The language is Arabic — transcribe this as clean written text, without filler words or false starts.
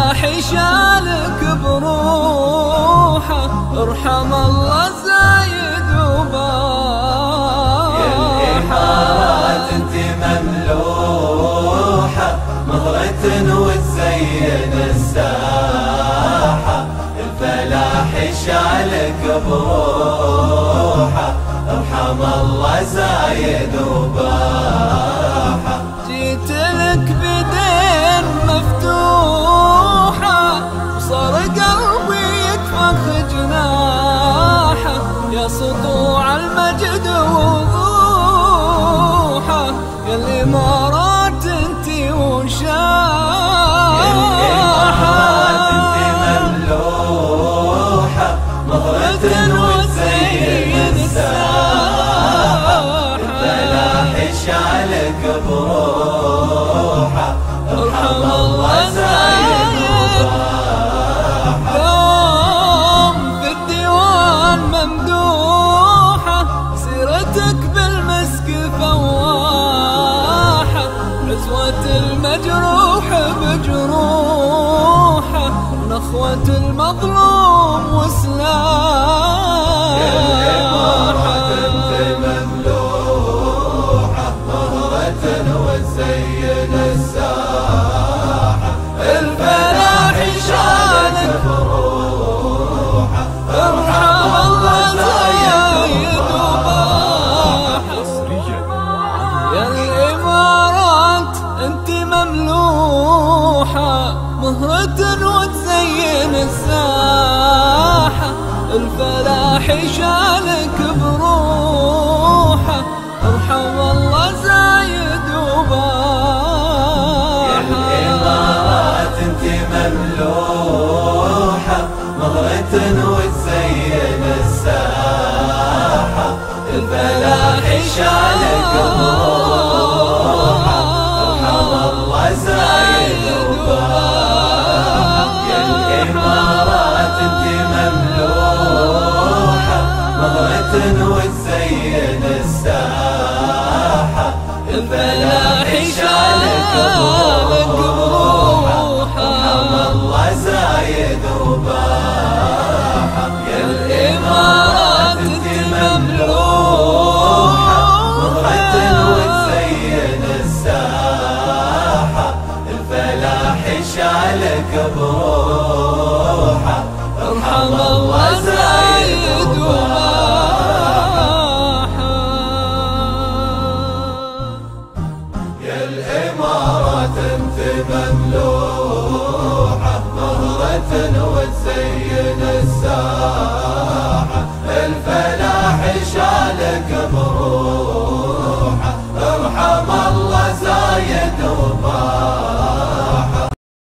الفلاح شالك بروحه، ارحم الله زايد وباحه. يا الإمارات انت مملوحة، مهرة وتزين الساحة. الفلاح شالك بروحه، ارحم الله زايد وباحه. جيت لك بدين مفتوحة، وصار قلبي يتفخ جناحه. يا سطوع المجد وضوحه، يا الإمارات انتي وشاحة. يا الإمارات انت مملوحة، مهرة وتزين الساحة. الفلاح شالك بروحه، ارحم الله زايد وباحه. دوم في الديوان ممدوحة، سيرتك بالمسك فواحة. عزوة المجروح بجروحه، نخوة المظلوم وسلاحه. يا الإمارات انت مملوحة، مهرة وتزين الساحة. الفلاح شالك بروحه، ارحم الله زايد وباحه. يا الإمارات انت مملوحة، مهرة وتزين الساحة. الفلاح شالك بروحه، ارحم الله زايد وباحه. يا الإمارات انت مملوحة، مهرة وتزين الساحة. الفلاح شالك بروحه، ارحم الله زايد وباحه. يا الإمارات انت مملوحة، مهرة وتزين الساحة. الفلاح شالك بروحه، ارحم الله زايد وباحه. يا الإمارات انت مملوحة، مهرة وتزين الساحة. الفلاح شالك بروحه، ارحم الله زايد وباحه. يا الإمارات انت مملوحة، مهرة وتزين الساحة.